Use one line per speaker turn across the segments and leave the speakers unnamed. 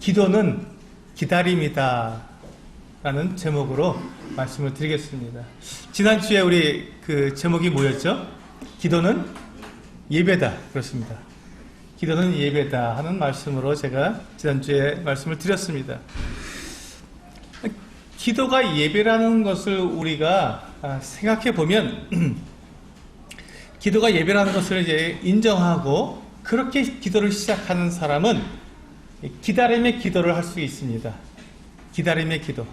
기도는 기다림이다 라는 제목으로 말씀을 드리겠습니다. 지난주에 우리 그 제목이 뭐였죠? 기도는 예배다. 그렇습니다. 기도는 예배다 하는 말씀으로 제가 지난주에 말씀을 드렸습니다. 기도가 예배라는 것을 우리가 생각해 보면 기도가 예배라는 것을 이제 인정하고 그렇게 기도를 시작하는 사람은 기다림의 기도를 할 수 있습니다. 기다림의 기도.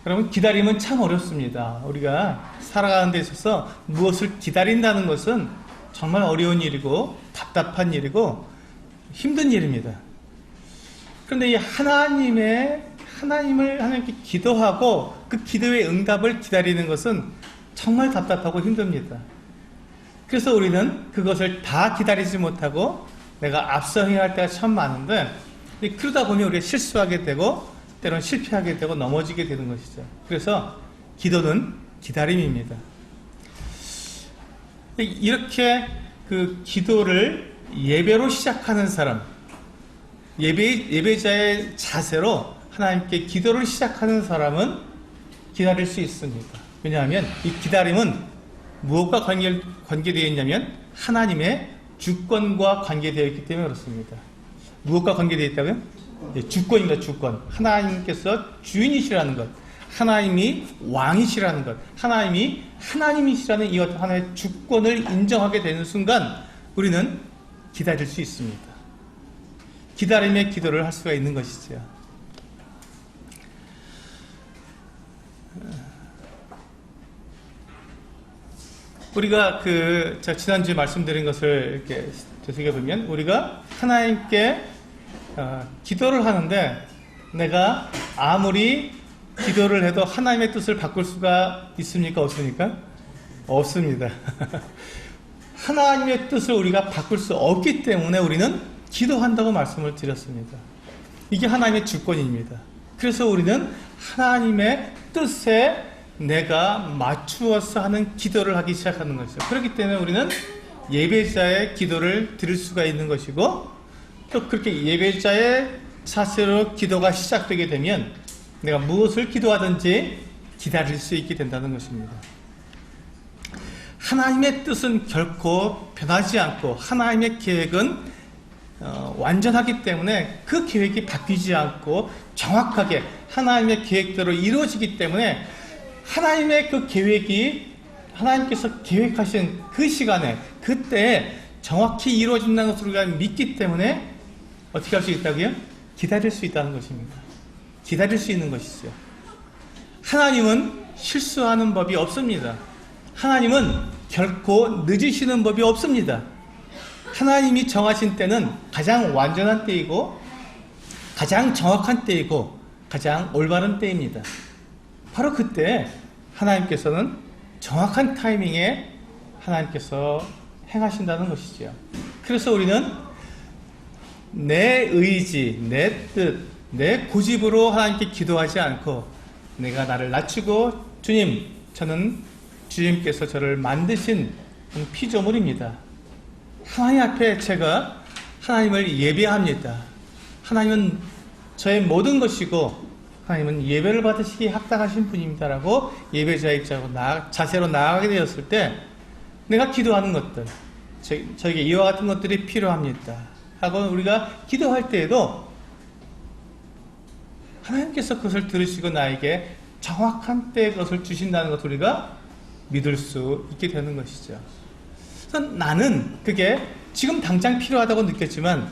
그러면 기다림은 참 어렵습니다. 우리가 살아가는 데 있어서 무엇을 기다린다는 것은 정말 어려운 일이고 답답한 일이고 힘든 일입니다. 그런데 이 하나님께 기도하고 그 기도의 응답을 기다리는 것은 정말 답답하고 힘듭니다. 그래서 우리는 그것을 다 기다리지 못하고 내가 앞서 행할 때가 참 많은데 그러다 보면 우리가 실수하게 되고 때로는 실패하게 되고 넘어지게 되는 것이죠. 그래서 기도는 기다림입니다. 이렇게 그 기도를 예배로 시작하는 사람, 예배자의 자세로 하나님께 기도를 시작하는 사람은 기다릴 수 있습니다. 왜냐하면 이 기다림은 무엇과 관계되어 있냐면 하나님의 주권과 관계되어 있기 때문에 그렇습니다. 무엇과 관계되어 있다고요? 주권입니다. 주권. 하나님께서 주인이시라는 것, 하나님이 왕이시라는 것, 하나님이 하나님이시라는 이 어떤 하나의 주권을 인정하게 되는 순간 우리는 기다릴 수 있습니다. 기다림의 기도를 할 수가 있는 것이죠. 우리가 제가 지난주에 말씀드린 것을 이렇게 되새겨보면 우리가 하나님께 기도를 하는데 내가 아무리 기도를 해도 하나님의 뜻을 바꿀 수가 있습니까? 없습니까? 없습니다. 하나님의 뜻을 우리가 바꿀 수 없기 때문에 우리는 기도한다고 말씀을 드렸습니다. 이게 하나님의 주권입니다. 그래서 우리는 하나님의 뜻에 내가 맞추어서 하는 기도를 하기 시작하는 것이죠. 그렇기 때문에 우리는 예배자의 기도를 드릴 수가 있는 것이고 또 그렇게 예배자의 자세로 기도가 시작되게 되면 내가 무엇을 기도하든지 기다릴 수 있게 된다는 것입니다. 하나님의 뜻은 결코 변하지 않고 하나님의 계획은 완전하기 때문에 그 계획이 바뀌지 않고 정확하게 하나님의 계획대로 이루어지기 때문에 하나님의 그 계획이 하나님께서 계획하신 그 시간에 그때에 정확히 이루어진다는 것을 우리가 믿기 때문에 어떻게 할 수 있다고요? 기다릴 수 있다는 것입니다. 기다릴 수 있는 것이죠. 하나님은 실수하는 법이 없습니다. 하나님은 결코 늦으시는 법이 없습니다. 하나님이 정하신 때는 가장 완전한 때이고 가장 정확한 때이고 가장 올바른 때입니다. 바로 그때 하나님께서는 정확한 타이밍에 하나님께서 행하신다는 것이죠. 그래서 우리는 내 의지, 내 뜻, 내 고집으로 하나님께 기도하지 않고 내가 나를 낮추고 주님, 저는 주님께서 저를 만드신 피조물입니다. 하나님 앞에 제가 하나님을 예배합니다. 하나님은 저의 모든 것이고 하나님은 예배를 받으시기 합당하신 분입니다라고 예배자의 자세로 나아가게 되었을 때 내가 기도하는 것들, 저에게 이와 같은 것들이 필요합니다 하고 우리가 기도할 때에도 하나님께서 그것을 들으시고 나에게 정확한 때에 그것을 주신다는 것을 우리가 믿을 수 있게 되는 것이죠. 그래서 나는 그게 지금 당장 필요하다고 느꼈지만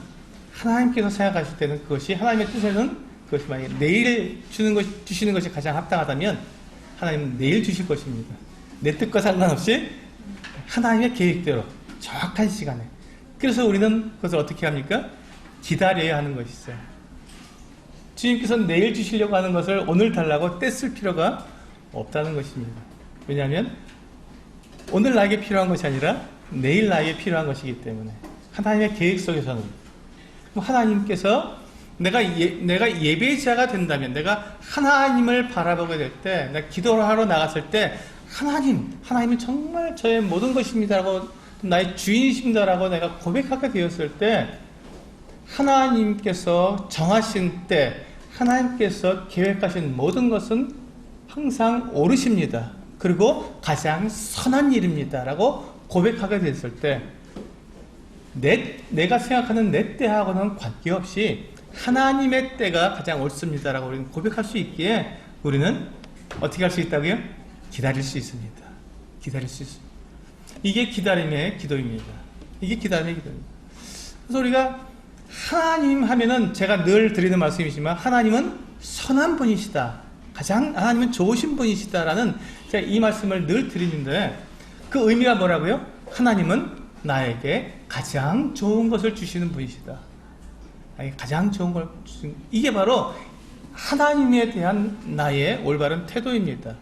하나님께서 생각하실 때는 그것이 하나님의 뜻에는 그것이 만약에 내일 주시는 것이 가장 합당하다면 하나님은 내일 주실 것입니다. 내 뜻과 상관없이 하나님의 계획대로 정확한 시간에. 그래서 우리는 그것을 어떻게 합니까? 기다려야 하는 것이죠. 주님께서 내일 주시려고 하는 것을 오늘 달라고 떼쓸 필요가 없다는 것입니다. 왜냐하면 오늘 나에게 필요한 것이 아니라 내일 나에게 필요한 것이기 때문에 하나님의 계획 속에서는 하나님께서 내가 예배자가 된다면 내가 하나님을 바라보게 될 때 내가 기도를 하러 나갔을 때 하나님은 정말 저의 모든 것입니다라고 나의 주인이십니다라고 내가 고백하게 되었을 때 하나님께서 정하신 때, 하나님께서 계획하신 모든 것은 항상 옳으십니다. 그리고 가장 선한 일입니다. 라고 고백하게 됐을 때, 내가 생각하는 내 때하고는 관계없이 하나님의 때가 가장 옳습니다. 라고 우리는 고백할 수 있기에 우리는 어떻게 할 수 있다고요? 기다릴 수 있습니다. 기다릴 수 있습니다. 이게 기다림의 기도입니다. 이게 기다림의 기도입니다. 그래서 우리가 하나님 하면은 제가 늘 드리는 말씀이지만 하나님은 선한 분이시다. 가장 하나님은 좋으신 분이시다라는 제가 이 말씀을 늘 드리는데 그 의미가 뭐라고요? 하나님은 나에게 가장 좋은 것을 주시는 분이시다. 가장 좋은 걸 주시는, 이게 바로 하나님에 대한 나의 올바른 태도입니다.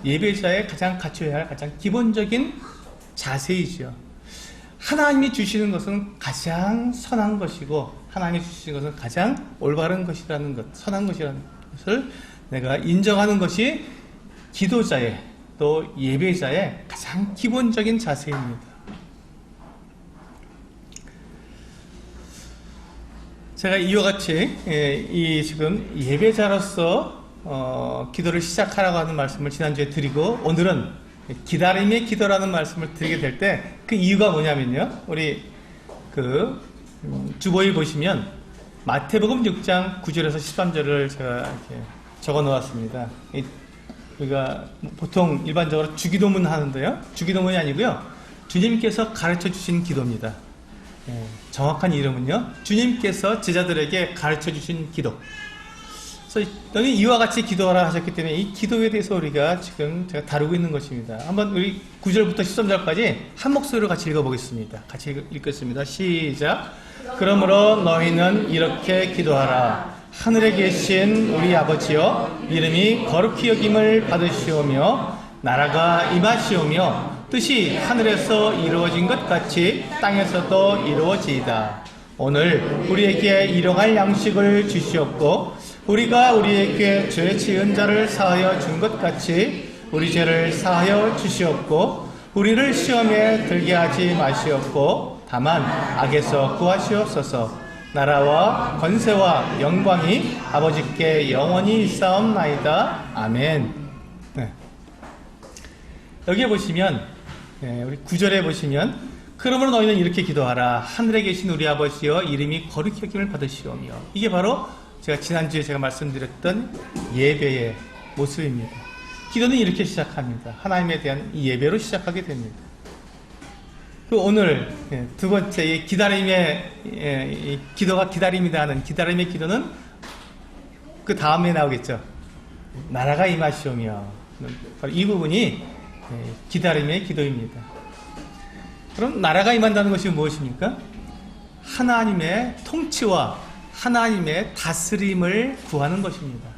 예배자의 가장 갖춰야 할 가장 기본적인 자세이죠. 하나님이 주시는 것은 가장 선한 것이고 하나님이 주시는 것은 가장 올바른 것이라는 것, 선한 것이라는 것을 내가 인정하는 것이 기도자의 또 예배자의 가장 기본적인 자세입니다. 제가 이와 같이 이 지금 예배자로서 기도를 시작하라고 하는 말씀을 지난주에 드리고 오늘은 기다림의 기도라는 말씀을 드리게 될 때 그 이유가 뭐냐면요. 우리 주보에 보시면 마태복음 6장 9절에서 13절을 제가 이렇게 적어 놓았습니다. 우리가 보통 일반적으로 주기도문 하는데요. 주기도문이 아니고요. 주님께서 가르쳐 주신 기도입니다. 정확한 이름은요. 주님께서 제자들에게 가르쳐 주신 기도. 그래서 너는 이와 같이 기도하라 하셨기 때문에 이 기도에 대해서 우리가 지금 제가 다루고 있는 것입니다. 한번 우리 9절부터 13절까지 한 목소리로 같이 읽어보겠습니다. 같이 읽겠습니다. 시작. 그러므로 너희는 이렇게 기도하라. 하늘에 계신 우리 아버지여, 이름이 거룩히 여김을 받으시오며 나라가 임하시오며 뜻이 하늘에서 이루어진 것 같이 땅에서도 이루어지이다. 오늘 우리에게 일용할 양식을 주시옵고 우리가 우리에게 죄 지은 자를 사하여 준 것 같이 우리 죄를 사하여 주시옵고 우리를 시험에 들게 하지 마시옵고 다만 악에서 구하시옵소서. 나라와 권세와 영광이 아버지께 영원히 있사옵나이다. 아멘. 네. 여기에 보시면 우리 9절에 보시면 그러므로 너희는 이렇게 기도하라. 하늘에 계신 우리 아버지여, 이름이 거룩히 여김을 받으시오며. 이게 바로 제가 지난주에 제가 말씀드렸던 예배의 모습입니다. 기도는 이렇게 시작합니다. 하나님에 대한 예배로 시작하게 됩니다. 오늘 두 번째 이 기다림의 기도가 기다림이다 하는 기다림의 기도는 그 다음에 나오겠죠. 나라가 임하시오며. 바로 이 부분이 기다림의 기도입니다. 그럼 나라가 임한다는 것이 무엇입니까? 하나님의 통치와 하나님의 다스림을 구하는 것입니다.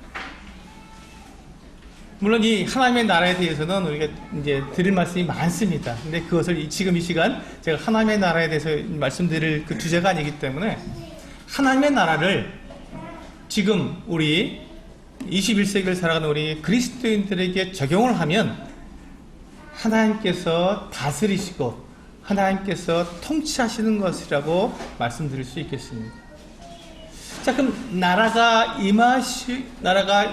물론 이 하나님의 나라에 대해서는 우리가 이제 드릴 말씀이 많습니다. 근데 그것을 지금 이 시간 제가 하나님의 나라에 대해서 말씀드릴 그 주제가 아니기 때문에 하나님의 나라를 지금 우리 21세기를 살아가는 우리 그리스도인들에게 적용을 하면 하나님께서 다스리시고 하나님께서 통치하시는 것이라고 말씀드릴 수 있겠습니다. 자, 그럼 나라가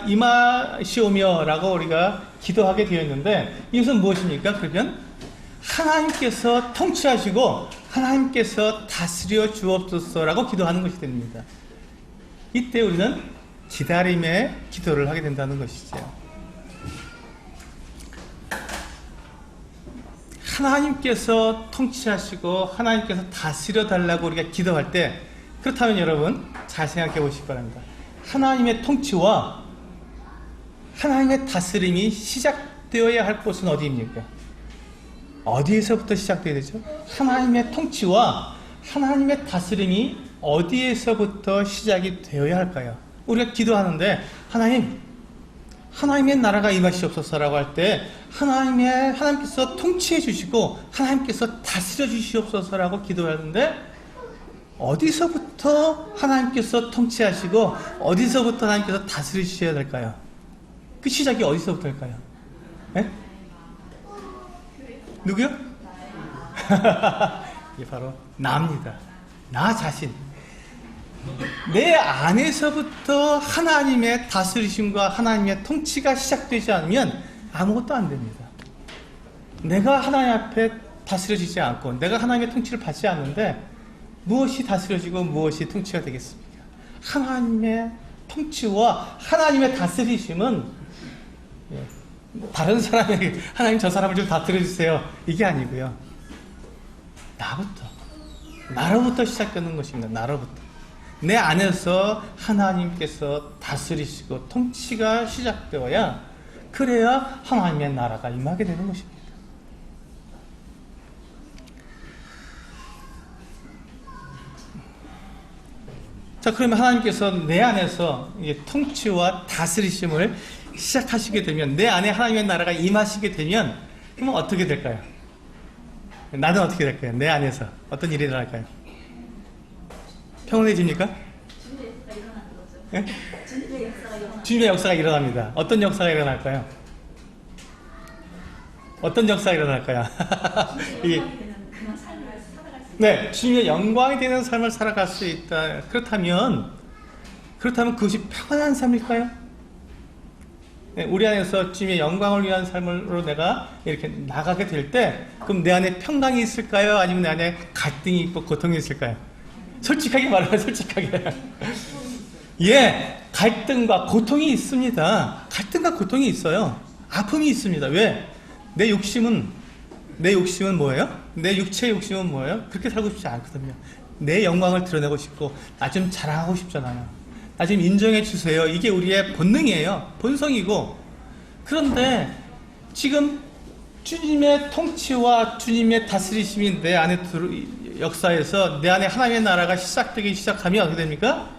임하시오며 라고 우리가 기도하게 되었는데 이것은 무엇입니까? 그러면 하나님께서 통치하시고 하나님께서 다스려 주옵소서라고 기도하는 것이 됩니다. 이때 우리는 기다림의 기도를 하게 된다는 것이죠. 하나님께서 통치하시고 하나님께서 다스려 달라고 우리가 기도할 때, 그렇다면 여러분 잘 생각해 보시기 바랍니다. 하나님의 통치와 하나님의 다스림이 시작되어야 할 곳은 어디입니까? 어디에서부터 시작되어야 되죠? 하나님의 통치와 하나님의 다스림이 어디에서부터 시작이 되어야 할까요? 우리가 기도하는데 하나님의 나라가 임하시옵소서라고 할 때 하나님께서 통치해 주시고 하나님께서 다스려 주시옵소서라고 기도하는데 어디서부터 하나님께서 통치하시고 어디서부터 하나님께서 다스리셔야 될까요? 그 시작이 어디서부터일까요? 네? 누구요? 이게 바로 나입니다. 나 자신. 내 안에서부터 하나님의 다스리심과 하나님의 통치가 시작되지 않으면 아무것도 안 됩니다. 내가 하나님 앞에 다스려지지 않고 내가 하나님의 통치를 받지 않는데 무엇이 다스려지고 무엇이 통치가 되겠습니까? 하나님의 통치와 하나님의 다스리심은 다른 사람에게 하나님 저 사람을 좀 다스려주세요 이게 아니고요. 나로부터 시작되는 것입니다. 나로부터. 내 안에서 하나님께서 다스리시고 통치가 시작되어야 그래야 하나님의 나라가 임하게 되는 것입니다. 자, 그러면 하나님께서 내 안에서 통치와 다스리심을 시작하시게 되면 내 안에 하나님의 나라가 임하시게 되면 그러면 어떻게 될까요? 나는 어떻게 될까요? 내 안에서 어떤 일이 일어날까요? 평온해집니까? 주님의 역사가 일어납니다. 어떤 역사가 일어날까요? 어떤 역사가 일어날까요? 네, 주님의 영광이 되는 삶을 살아갈 수 있다. 그렇다면 그것이 평안한 삶일까요? 네, 우리 안에서 주님의 영광을 위한 삶으로 내가 이렇게 나가게 될 때, 그럼 내 안에 평강이 있을까요? 아니면 내 안에 갈등이 있고 고통이 있을까요? 솔직하게 말하면 솔직하게. 예, 갈등과 고통이 있습니다. 갈등과 고통이 있어요. 아픔이 있습니다. 왜? 내 욕심은 뭐예요? 내 육체의 욕심은 뭐예요? 그렇게 살고 싶지 않거든요. 내 영광을 드러내고 싶고 나 좀 자랑하고 싶잖아요. 나 좀 인정해 주세요. 이게 우리의 본능이에요. 본성이고. 그런데 지금 주님의 통치와 주님의 다스리심이 내 안에 역사에서 내 안에 하나님의 나라가 시작되기 시작하면 어떻게 됩니까?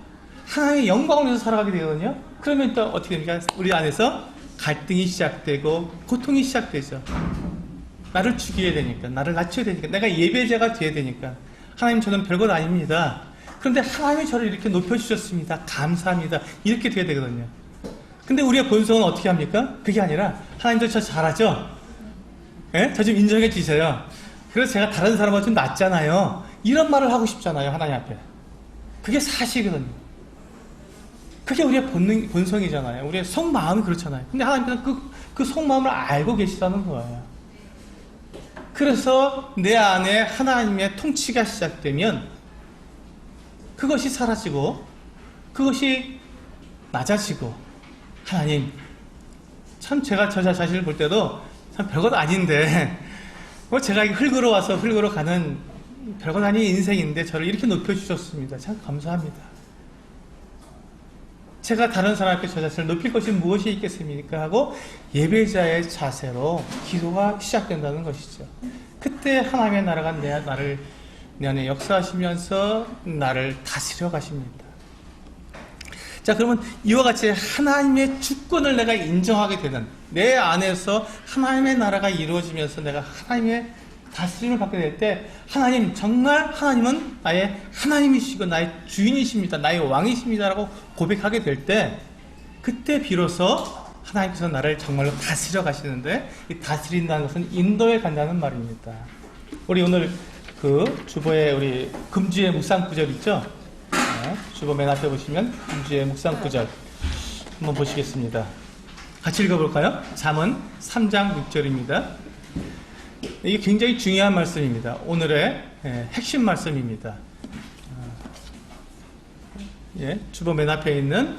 하나님의 영광을 위해서 살아가게 되거든요. 그러면 또 어떻게 됩니까? 우리 안에서 갈등이 시작되고 고통이 시작되죠. 나를 죽여야 되니까, 나를 낮춰야 되니까, 내가 예배자가 돼야 되니까. 하나님, 저는 별것 아닙니다. 그런데 하나님이 저를 이렇게 높여주셨습니다. 감사합니다. 이렇게 돼야 되거든요. 근데 우리의 본성은 어떻게 합니까? 그게 아니라 하나님도 저 잘하죠? 예? 저 좀 인정해 주세요. 그래서 제가 다른 사람보다 좀 낫잖아요. 이런 말을 하고 싶잖아요. 하나님 앞에. 그게 사실이거든요. 그게 우리의 본성이잖아요. 우리의 속마음이 그렇잖아요. 근데 하나님께서 그 속마음을 알고 계시다는 거예요. 그래서 내 안에 하나님의 통치가 시작되면 그것이 사라지고 그것이 낮아지고, 하나님, 참 제가 저 자신을 볼 때도 참 별것 아닌데 뭐 제가 흙으로 와서 흙으로 가는 별것 아닌 인생인데 저를 이렇게 높여주셨습니다. 참 감사합니다. 제가 다른 사람 앞에 저 자신을 높일 것이 무엇이 있겠습니까? 하고 예배자의 자세로 기도가 시작된다는 것이죠. 그때 하나님의 나라가 내 안에 역사하시면서 나를 다스려 가십니다. 자, 그러면 이와 같이 하나님의 주권을 내가 인정하게 되는, 내 안에서 하나님의 나라가 이루어지면서 내가 하나님의 다스림을 받게 될 때, 하나님, 정말 하나님은 나의 하나님이시고 나의 주인이십니다. 나의 왕이십니다. 라고 고백하게 될 때, 그때 비로소 하나님께서 나를 정말로 다스려 가시는데, 이 다스린다는 것은 인도에 간다는 말입니다. 우리 오늘 주보에 우리 금주의 묵상 구절 있죠? 네, 주보 맨 앞에 보시면 금주의 묵상 구절 한번 보시겠습니다. 같이 읽어볼까요? 잠언 3장 6절입니다. 이게 굉장히 중요한 말씀입니다. 오늘의 핵심 말씀입니다. 주보 맨 앞에 있는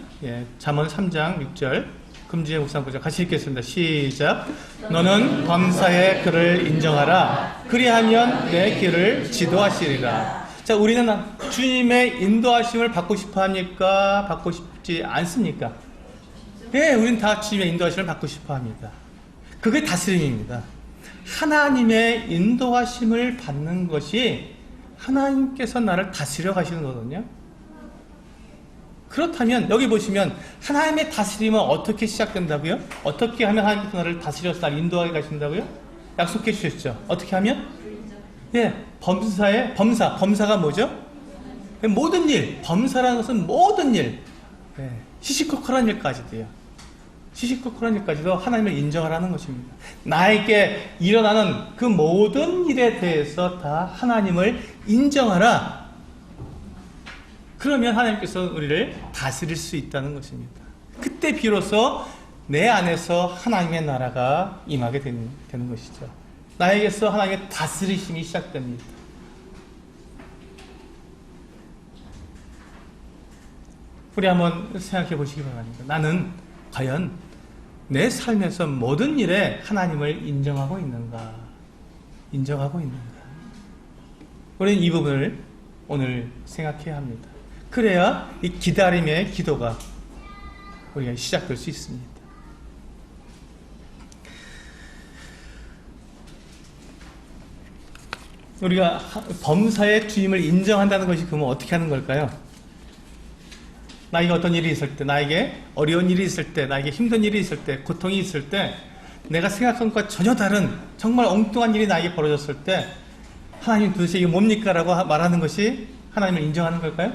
잠언 3장 6절 금주의 묵상 구절 같이 읽겠습니다. 시작. 너는 범사의 그를 인정하라. 그리하면 내 길을 지도하시리라. 자, 우리는 주님의 인도하심을 받고 싶어 합니까? 받고 싶지 않습니까? 네, 우리는 다 주님의 인도하심을 받고 싶어 합니다. 그게 다스림입니다. 하나님의 인도하심을 받는 것이 하나님께서 나를 다스려 가시는 거거든요. 그렇다면 여기 보시면 하나님의 다스림은 어떻게 시작된다고요? 어떻게 하면 하나님께서 나를 다스려서 나를 인도하게 가신다고요? 약속해 주셨죠. 어떻게 하면? 범사가 뭐죠? 모든 일, 범사라는 것은 모든 일, 시시콜콜한 일까지도요. 시시콜콜한 일까지도 하나님을 인정하라는 것입니다. 나에게 일어나는 그 모든 일에 대해서 다 하나님을 인정하라. 그러면 하나님께서 우리를 다스릴 수 있다는 것입니다. 그때 비로소 내 안에서 하나님의 나라가 임하게 되는 것이죠. 나에게서 하나님의 다스리심이 시작됩니다. 우리 한번 생각해 보시기 바랍니다. 나는 과연 내 삶에서 모든 일에 하나님을 인정하고 있는가? 인정하고 있는가? 우리는 이 부분을 오늘 생각해야 합니다. 그래야 이 기다림의 기도가 우리가 시작될 수 있습니다. 우리가 범사의 주임을 인정한다는 것이 그러면 어떻게 하는 걸까요? 나에게 어떤 일이 있을 때, 나에게 어려운 일이 있을 때, 나에게 힘든 일이 있을 때, 고통이 있을 때, 내가 생각한 것과 전혀 다른 정말 엉뚱한 일이 나에게 벌어졌을 때 하나님 도대체 이게 뭡니까? 라고 말하는 것이 하나님을 인정하는 걸까요?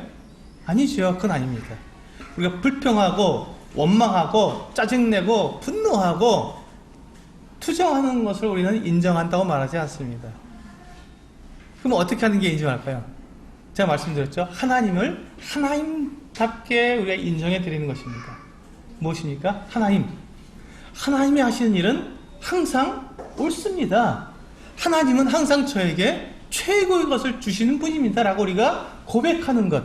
아니죠. 그건 아닙니다. 우리가 불평하고 원망하고 짜증내고 분노하고 투정하는 것을 우리는 인정한다고 말하지 않습니다. 그럼 어떻게 하는 게 인정할까요? 제가 말씀드렸죠. 하나님을 하나님답게 우리가 인정해 드리는 것입니다. 무엇입니까? 하나님이 하시는 일은 항상 옳습니다. 하나님은 항상 저에게 최고의 것을 주시는 분입니다. 라고 우리가 고백하는 것.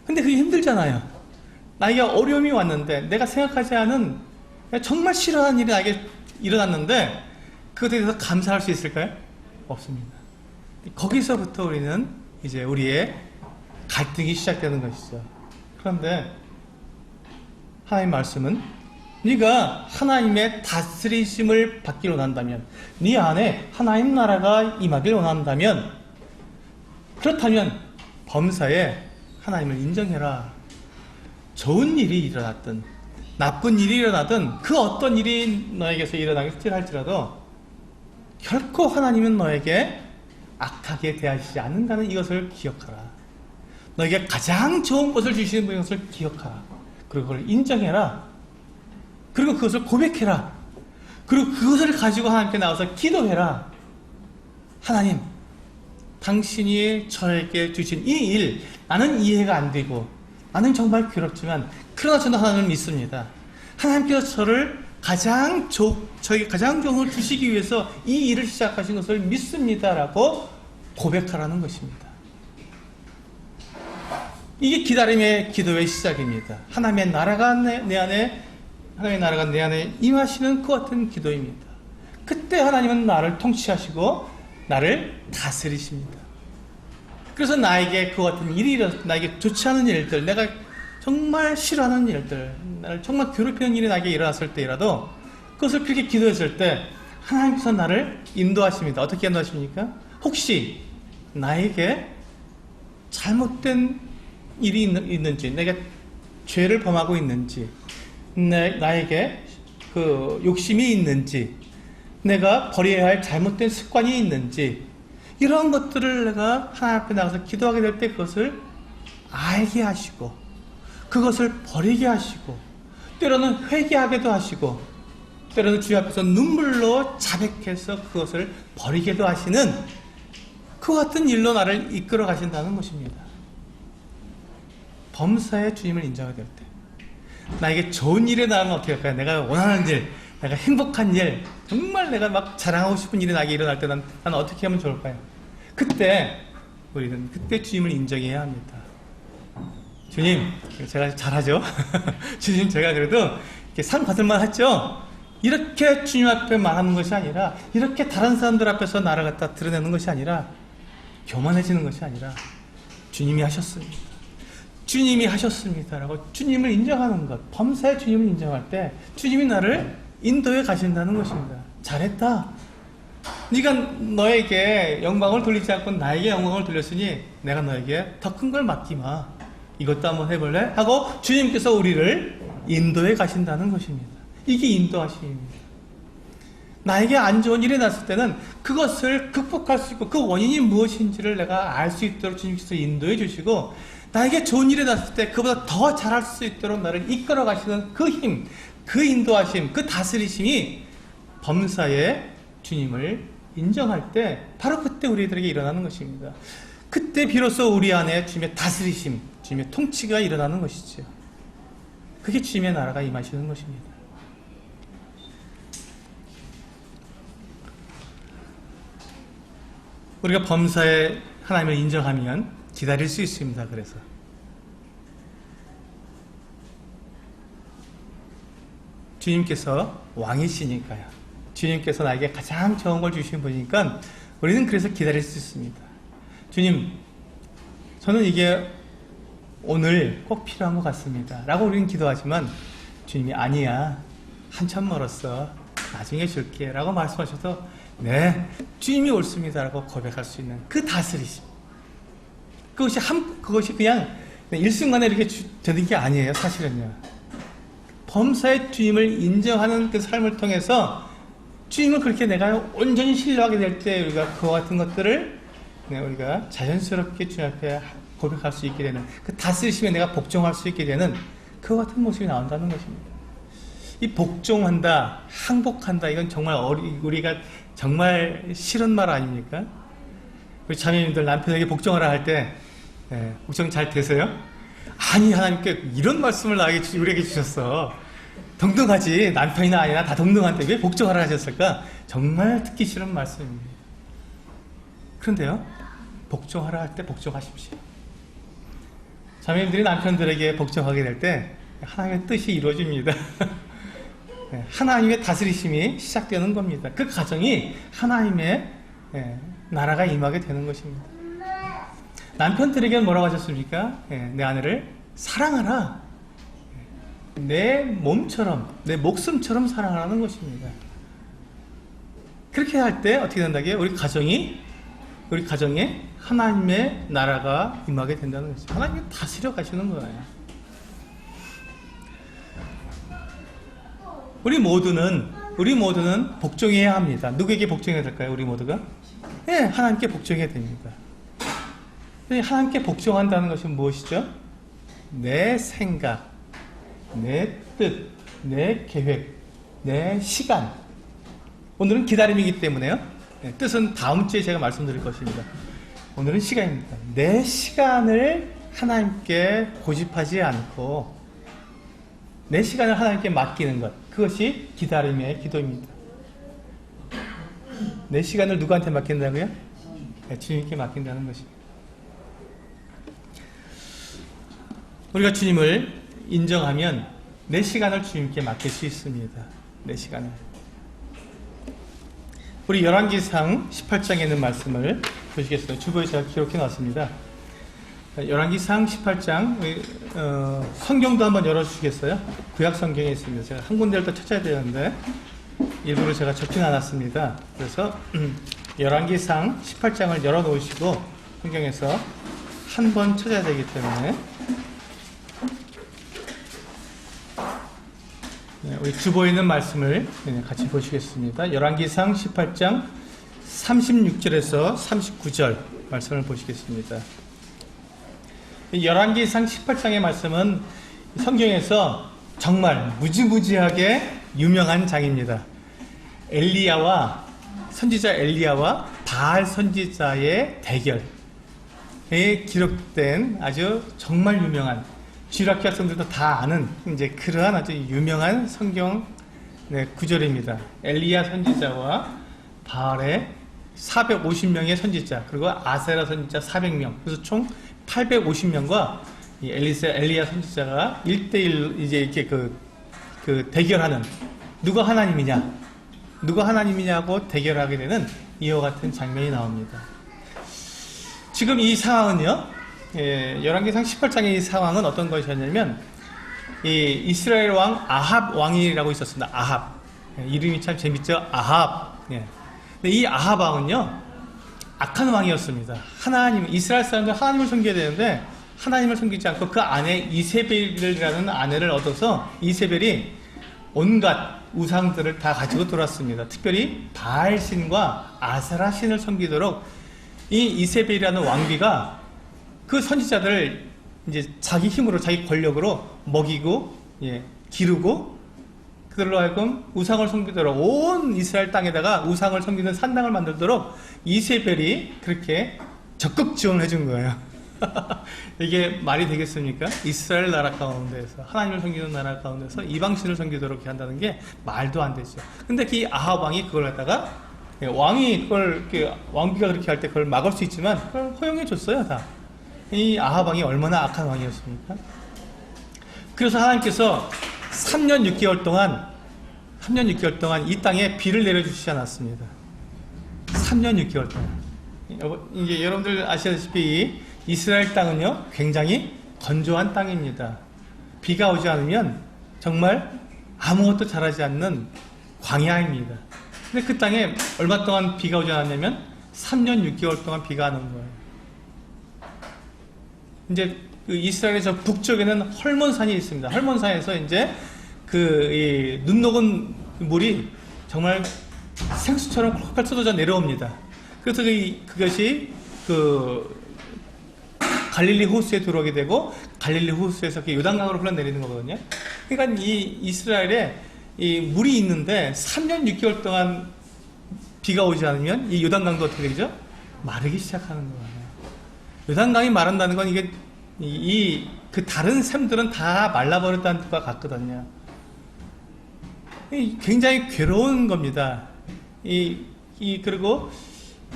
근데 그게 힘들잖아요. 나에게 어려움이 왔는데 내가 생각하지 않은 정말 싫어하는 일이 나에게 일어났는데 그것에 대해서 감사할 수 있을까요? 없습니다. 거기서부터 우리는 이제 우리의 갈등이 시작되는 것이죠. 그런데 하나님 말씀은 네가 하나님의 다스리심을 받기를 원한다면, 네 안에 하나님 나라가 임하기를 원한다면, 그렇다면 범사에 하나님을 인정해라. 좋은 일이 일어났든 나쁜 일이 일어나든 그 어떤 일이 너에게서 일어나겠지 할지라도 결코 하나님은 너에게 악하게 대하시지 않는다는 이것을 기억하라. 너에게 가장 좋은 것을 주시는 분인 것을 기억하라. 그리고 그걸 인정해라. 그리고 그것을 고백해라. 그리고 그것을 가지고 하나님께 나와서 기도해라. 하나님, 당신이 저에게 주신 이 일, 나는 이해가 안 되고 나는 정말 괴롭지만 그러나 저는 하나님을 믿습니다. 하나님께서 저에게 가장 좋은 걸 주시기 위해서 이 일을 시작하신 것을 믿습니다라고 고백하라는 것입니다. 이게 기다림의 기도의 시작입니다. 하나님의 나라가 내 안에 임하시는 그 같은 기도입니다. 그때 하나님은 나를 통치하시고 나를 다스리십니다. 그래서 나에게 그 같은 일이 나에게 좋지 않은 일들, 내가 정말 싫어하는 일들, 나를 정말 괴롭히는 일이 나에게 일어났을 때라도 그것을 그렇게 기도했을 때 하나님께서 나를 인도하십니다. 어떻게 인도하십니까? 혹시 나에게 잘못된 일이 있는지, 내가 죄를 범하고 있는지, 나에게 그 욕심이 있는지, 내가 버려야 할 잘못된 습관이 있는지, 이러한 것들을 내가 하나님 앞에 나가서 기도하게 될 때 그것을 알게 하시고 그것을 버리게 하시고 때로는 회개하게도 하시고 때로는 주님 앞에서 눈물로 자백해서 그것을 버리게도 하시는 그 같은 일로 나를 이끌어 가신다는 것입니다. 범사의 주님을 인정하게 될 때 나에게 좋은 일이 나면 어떻게 할까요? 내가 원하는 일, 내가 행복한 일, 정말 내가 막 자랑하고 싶은 일이 나에게 일어날 때 나는 어떻게 하면 좋을까요? 그때 우리는 주님을 인정해야 합니다. 주님, 제가 잘하죠? 주님, 제가 그래도 상 받을만 하죠? 이렇게 주님 앞에 말하는 것이 아니라, 이렇게 다른 사람들 앞에서 나를 갖다 드러내는 것이 아니라, 교만해지는 것이 아니라 주님이 하셨습니다. 주님이 하셨습니다라고 주님을 인정하는 것, 범사의 주님을 인정할 때 주님이 나를 인도해 가신다는 것입니다. 잘했다. 네가 너에게 영광을 돌리지 않고 나에게 영광을 돌렸으니 내가 너에게 더 큰 걸 맡기마. 이것도 한번 해볼래? 하고 주님께서 우리를 인도해 가신다는 것입니다. 이게 인도하심입니다. 나에게 안 좋은 일이 났을 때는 그것을 극복할 수 있고 그 원인이 무엇인지를 내가 알 수 있도록 주님께서 인도해 주시고, 나에게 좋은 일이 났을 때 그보다 더 잘할 수 있도록 나를 이끌어 가시는 그 힘, 그 인도하심, 그 다스리심이 범사의 주님을 인정할 때 바로 그때 우리들에게 일어나는 것입니다. 그때 비로소 우리 안에 주님의 다스리심, 주님의 통치가 일어나는 것이죠. 그게 주님의 나라가 임하시는 것입니다. 우리가 범사에 하나님을 인정하면 기다릴 수 있습니다. 그래서 주님께서 왕이시니까요. 주님께서 나에게 가장 좋은 걸 주신 분이니까 우리는 그래서 기다릴 수 있습니다. 주님, 저는 이게 오늘 꼭 필요한 것 같습니다 라고 우리는 기도하지만 주님이 아니야, 한참 멀었어, 나중에 줄게 라고 말씀하셔서 네, 주님이 옳습니다 라고 고백할 수 있는 그 다스리심, 그것이 그냥 일순간에 이렇게 되는 게 아니에요. 사실은요, 범사의 주님을 인정하는 그 삶을 통해서 주님을 그렇게 내가 온전히 신뢰하게 될 때 우리가 그와 같은 것들을 우리가 자연스럽게 주님 앞에 고백할 수 있게 되는, 그 다스리심에 내가 복종할 수 있게 되는 그와 같은 모습이 나온다는 것입니다. 이 복종한다, 항복한다, 이건 정말 우리가 정말 싫은 말 아닙니까? 우리 자매님들 남편에게 복종하라 할 때 복종 잘 되세요? 아니, 하나님께 이런 말씀을 우리에게 주셨어. 동등하지, 남편이나 아내나 다 동등한데 왜 복종하라 하셨을까? 정말 듣기 싫은 말씀입니다. 그런데요, 복종하라 할 때 복종하십시오. 자매님들이 남편들에게 복종하게 될 때 하나님의 뜻이 이루어집니다. 하나님의 다스리심이 시작되는 겁니다. 그 과정이 하나님의 나라가 임하게 되는 것입니다. 남편들에게는 뭐라고 하셨습니까? 내 아내를 사랑하라. 내 몸처럼, 내 목숨처럼 사랑하라는 것입니다. 그렇게 할 때 어떻게 된다고요? 우리 가정에 하나님의 나라가 임하게 된다는 것이죠. 하나님이 다스려 가시는 거예요. 우리 모두는 복종해야 합니다. 누구에게 복종해야 될까요? 우리 모두가? 네, 하나님께 복종해야 됩니다. 하나님께 복종한다는 것은 무엇이죠? 내 생각, 내 뜻, 내 계획, 내 시간. 오늘은 기다림이기 때문에요. 뜻은 다음 주에 제가 말씀드릴 것입니다. 오늘은 시간입니다. 내 시간을 하나님께 고집하지 않고 내 시간을 하나님께 맡기는 것, 그것이 기다림의 기도입니다. 내 시간을 누구한테 맡긴다고요? 주님께 맡긴다는 것입니다. 우리가 주님을 인정하면 내 시간을 주님께 맡길 수 있습니다. 내 시간을. 우리 열왕기상 18장에 있는 말씀을 보시겠어요? 주보에 제가 기록해 놨습니다. 열왕기상 18장, 성경도 한번 열어주시겠어요? 구약 성경에 있습니다. 제가 한 군데를 더 찾아야 되는데 일부러 제가 적진 않았습니다. 그래서 열왕기상 18장을 열어놓으시고 성경에서 한 번 찾아야 되기 때문에 우리 주보에 있는 말씀을 같이 보시겠습니다. 열왕기상 18장 36절에서 39절 말씀을 보시겠습니다. 열왕기상 18장의 말씀은 성경에서 정말 무지무지하게 유명한 장입니다. 선지자 엘리야와 바알 선지자의 대결에 기록된 아주 정말 유명한, 주일학교 학생들도 다 아는 이제 그러한 아주 유명한 성경 구절입니다. 엘리야 선지자와 바알의 450명의 선지자, 그리고 아세라 선지자 400명, 그래서 총 850명과 이 엘리야 선지자가 1대1 이제 이렇게 그 대결하는, 누가 하나님이냐고 대결하게 되는 이와 같은 장면이 나옵니다. 지금 이 상황은요, 열왕기상 18장의 이 상황은 어떤 것이었냐면, 이 이스라엘 왕 아합 왕이라고 있었습니다. 아합. 이름이 참 재밌죠? 아합. 근데 이 아합 왕은요, 악한 왕이었습니다. 이스라엘 사람들 하나님을 섬겨야 되는데, 하나님을 섬기지 않고 그 아내 이세벨이라는 아내를 얻어서 이세벨이 온갖 우상들을 다 가지고 돌았습니다. 특별히 바알신과 아세라 신을 섬기도록 이 이세벨이라는 왕비가 그 선지자들을 이제 자기 힘으로, 자기 권력으로 먹이고, 기르고, 그들로 하여금 우상을 섬기도록 온 이스라엘 땅에다가 우상을 섬기는 산당을 만들도록 이세벨이 그렇게 적극 지원을 해준 거예요. 이게 말이 되겠습니까? 이스라엘 나라 가운데서 하나님을 섬기는 나라 가운데서 이방신을 섬기도록 이렇게 한다는 게 말도 안 되죠. 근데 이 아합 왕이 그걸 갖다가 왕이 그걸 왕비가 그렇게 할 때 그걸 막을 수 있지만 그걸 허용해 줬어요. 다. 이 아합 왕이 얼마나 악한 왕이었습니까? 그래서 하나님께서 3년 6개월 동안 이 땅에 비를 내려주시지 않았습니다. 3년 6개월 동안. 이제 여러분들 아시다시피 이스라엘 땅은요 굉장히 건조한 땅입니다. 비가 오지 않으면 정말 아무것도 자라지 않는 광야입니다. 근데 그 땅에 얼마 동안 비가 오지 않았냐면 3년 6개월 동안 비가 안 온 거예요. 이제 그 이스라엘의 저 북쪽에는 헐몬산이 있습니다. 헐몬산에서 이제 눈 녹은 물이 정말 생수처럼 콜콜 쏟아져 내려옵니다. 그래서 그것이 갈릴리 호수에 들어오게 되고 갈릴리 호수에서 요단강으로 흘러내리는 거거든요. 그러니까 이 이스라엘에 이 물이 있는데 3년 6개월 동안 비가 오지 않으면 이 요단강도 어떻게 되죠? 마르기 시작하는 거예요. 요단강이 마른다는 건 이게 그 다른 샘들은 다 말라버렸다는 뜻과 같거든요. 굉장히 괴로운 겁니다. 그리고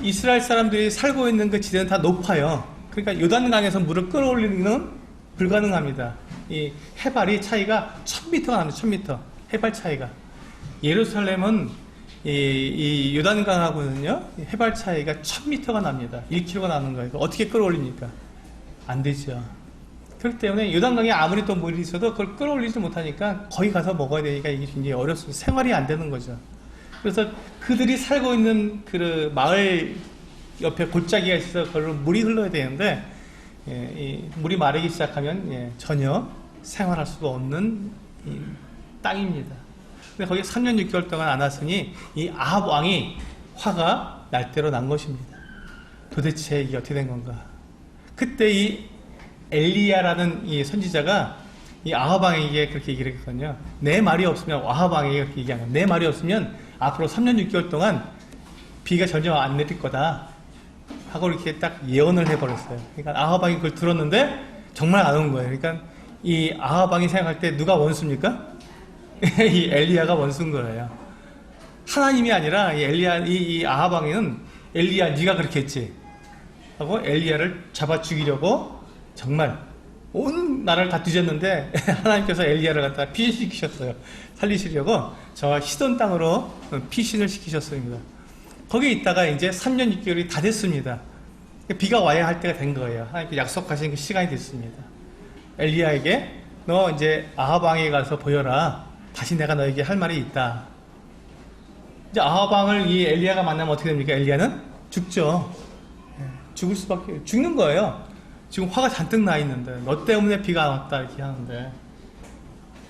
이스라엘 사람들이 살고 있는 그 지대는 다 높아요. 그러니까 요단강에서 물을 끌어올리는 건 불가능합니다. 이 해발이 차이가 1000m가 납니다. 1000m. 해발 차이가. 예루살렘은 이 요단강하고는요, 해발 차이가 1000m가 납니다. 1km가 나는 거예요. 어떻게 끌어올립니까? 안 되죠. 그렇기 때문에 요단강에 아무리 또 물이 있어도 그걸 끌어올리지 못하니까 거기 가서 먹어야 되니까 이게 굉장히 어렵습니다. 생활이 안 되는 거죠. 그래서 그들이 살고 있는 그 마을 옆에 골짜기가 있어서 그걸로 물이 흘러야 되는데 이 물이 마르기 시작하면 전혀 생활할 수가 없는 땅입니다. 근데 거기 3년 6개월 동안 안 왔으니 이 아합 왕이 화가 날 대로 난 것입니다. 도대체 이게 어떻게 된 건가? 그때 이 엘리야라는 이 선지자가 이 아합 왕에게 그렇게 얘기를 했거든요. 내 말이 없으면, 아합 왕에게 그렇게 얘기한 거예요. 내 말이 없으면 앞으로 3년 6개월 동안 비가 전혀 안 내릴 거다 하고 이렇게 딱 예언을 해버렸어요. 그러니까 아합 왕이 그걸 들었는데 정말 안 온 거예요. 그러니까 이 아합 왕이 생각할 때 누가 원수입니까? 이 엘리야가 원수인 거예요. 하나님이 아니라 이 아합 왕은 엘리야 네가 그렇게 했지 하고 엘리야를 잡아 죽이려고 정말 온 나라를 다 뒤졌는데 하나님께서 엘리야를 갖다 피신시키셨어요. 살리시려고 저 시돈 땅으로 피신을 시키셨습니다. 거기에 있다가 이제 3년 6개월이 다 됐습니다. 비가 와야 할 때가 된 거예요. 하나님께 약속하신 그 시간이 됐습니다. 엘리야에게 너 이제 아합 왕에 가서 보여라. 다시 내가 너에게 할 말이 있다. 이제 아합 왕을 이 엘리야가 만나면 어떻게 됩니까? 엘리야는 죽죠. 죽을 수밖에, 죽는 거예요. 지금 화가 잔뜩 나 있는데 너 때문에 비가 안 왔다 이렇게 하는데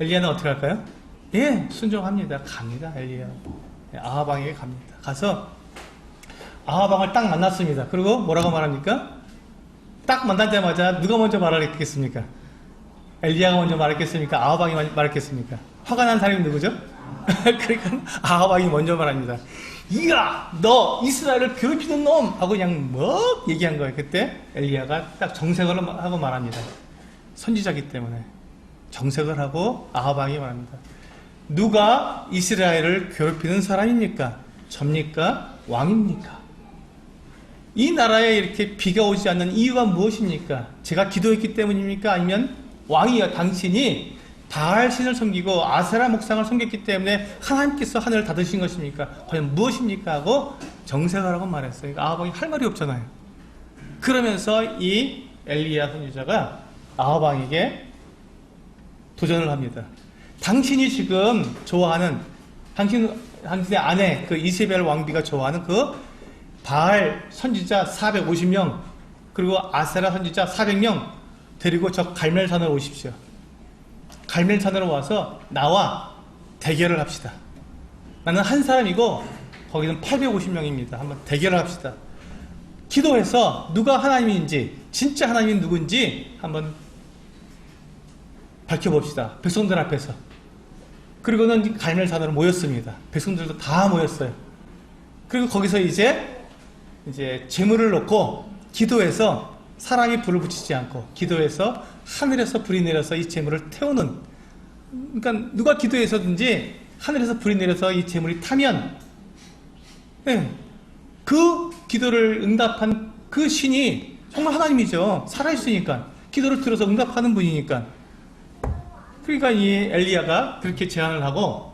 엘리야는 어떻게 할까요? 예, 순종합니다. 갑니다. 엘리야 아합 왕에게 갑니다. 가서 아합 왕을 딱 만났습니다. 그리고 뭐라고 말합니까? 딱 만나자마자 누가 먼저 말하겠습니까? 엘리야가 먼저 말했겠습니까? 아합 왕이 말했겠습니까? 화가 난 사람이 누구죠? 그러니까 아합 왕이 먼저 말합니다. 이가 너 이스라엘을 괴롭히는 놈 하고 그냥 뭐 얘기한 거예요. 그때 엘리야가 딱 정색을 하고 말합니다. 선지자기 때문에 정색을 하고 아합 왕이 말합니다. 누가 이스라엘을 괴롭히는 사람입니까? 접니까? 왕입니까? 이 나라에 이렇게 비가 오지 않는 이유가 무엇입니까? 제가 기도했기 때문입니까? 아니면 왕이여 당신이 바알신을 섬기고 아세라 목상을 섬겼기 때문에 하나님께서 하늘을 닫으신 것입니까? 과연 무엇입니까? 하고 정색을 하고 말했어요. 아합 왕이 할 말이 없잖아요. 그러면서 이 엘리야 선지자가 아합 왕에게 도전을 합니다. 당신이 지금 좋아하는 당신의 아내 그 이세벨 왕비가 좋아하는 그 바알 선지자 450명 그리고 아세라 선지자 400명 데리고 저 갈멜산으로 오십시오. 갈멜산으로 와서 나와 대결을 합시다. 나는 한 사람이고 거기는 850명입니다. 한번 대결을 합시다. 기도해서 누가 하나님인지 진짜 하나님이 누군지 한번 밝혀봅시다. 백성들 앞에서. 그리고는 갈멜산으로 모였습니다. 백성들도 다 모였어요. 그리고 거기서 이제 재물을 놓고 기도해서 사람이 불을 붙이지 않고 기도해서 하늘에서 불이 내려서 이 재물을 태우는, 그러니까 누가 기도해서든지 하늘에서 불이 내려서 이 재물이 타면 그 기도를 응답한 그 신이 정말 하나님이죠. 살아있으니까 기도를 들어서 응답하는 분이니까. 그러니까 이 엘리야가 그렇게 제안을 하고,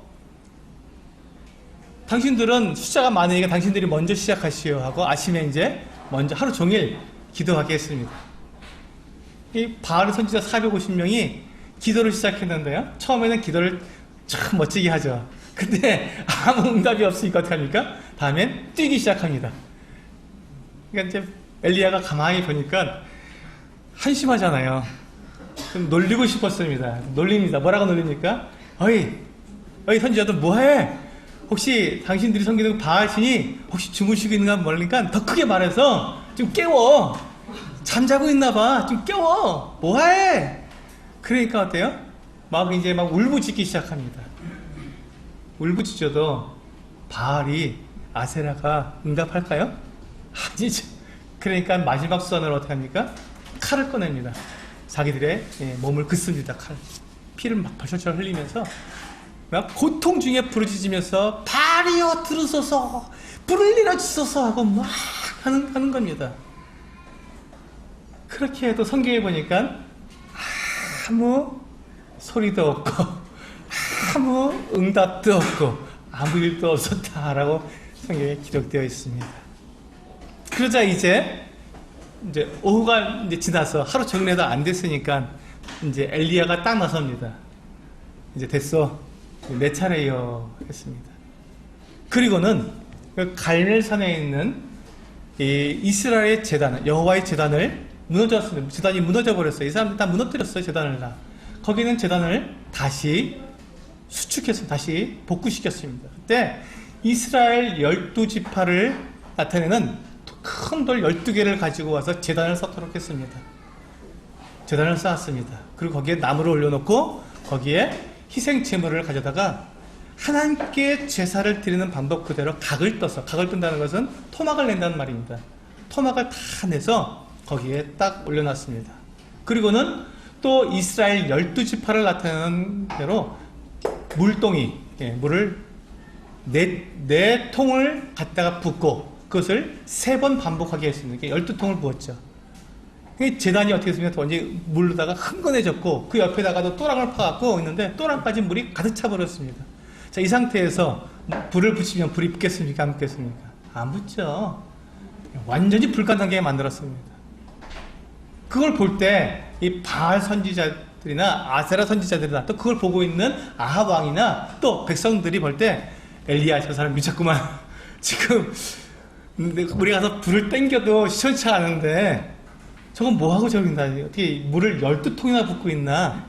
당신들은 숫자가 많으니까 당신들이 먼저 시작하시오 하고 아침에 이제 먼저 하루 종일 기도하게 했습니다. 이 바알 선지자 450명이 기도를 시작했는데요, 처음에는 기도를 참 멋지게 하죠. 근데 아무 응답이 없으니까 어떡합니까? 다음엔 뛰기 시작합니다. 그러니까 이제 엘리야가 가만히 보니까 한심하잖아요. 좀 놀리고 싶었습니다. 놀립니다. 뭐라고 놀립니까? 어이 선지자들 뭐해? 혹시 당신들이 섬기는 바알신이 혹시 주무시고 있는가 모르니까 더 크게 말해서 좀 깨워. 잠자고 있나봐. 좀 깨워. 뭐해? 그러니까 어때요? 막 이제 막 울부짖기 시작합니다. 울부짖어도 바알이, 아세라가 응답할까요? 아니죠. 그러니까 마지막 수단으로 어떻게 합니까? 칼을 꺼냅니다. 자기들의 몸을 긋습니다. 칼. 피를 막 벌처럼 흘리면서 막 고통 중에 부르짖으면서 바알이여 들으소서, 불을 내려주소서 하고 막 하는 겁니다. 그렇게 해도 성경에 보니까 아무 소리도 없고 아무 응답도 없고 아무 일도 없었다라고 성경에 기록되어 있습니다. 그러자 이제 오후가 이제 지나서 하루 종일 해도 안 됐으니까 이제 엘리야가 딱 나섭니다. 이제 됐어, 내 차례요 했습니다. 그리고는 그 갈멜산에 있는 이 이스라엘의 제단, 여호와의 제단을 무너졌습니다. 제단이 무너져 버렸어요. 이 사람들 다 무너뜨렸어요. 제단을 다. 거기는 제단을 다시 수축해서 다시 복구시켰습니다. 그때 이스라엘 12지파를 나타내는 큰 돌 12개를 가지고 와서 제단을 쌓도록 했습니다. 제단을 쌓았습니다. 그리고 거기에 나무를 올려놓고 거기에 희생 제물을 가져다가 하나님께 제사를 드리는 방법 그대로 각을 떠서, 각을 뜬다는 것은 토막을 낸다는 말입니다. 토막을 다 내서 거기에 딱 올려놨습니다. 그리고는 또 이스라엘 12지파를 나타내는 대로 물동이, 물을 네 통을 갖다가 붓고 그것을 3번 반복하게 했습니다. 12통을 부었죠. 제단이 어떻게 했으면 완전히 물로다가 흥건해졌고 그 옆에다가도 또랑을 파갖고 있는데 또랑까지 물이 가득 차버렸습니다. 자, 이 상태에서 불을 붙이면 불이 붙겠습니까? 안 붙겠습니까? 안 붙죠. 완전히 불가능하게 만들었습니다. 그걸 볼 때 이 바알 선지자들이나 아세라 선지자들이나 또 그걸 보고 있는 아합 왕이나 또 백성들이 볼 때 엘리야 저 사람 미쳤구만. 지금 우리 가서 불을 땡겨도 시원치 않은데 저건 뭐하고 저긴다. 어떻게 물을 12통이나 붓고 있나.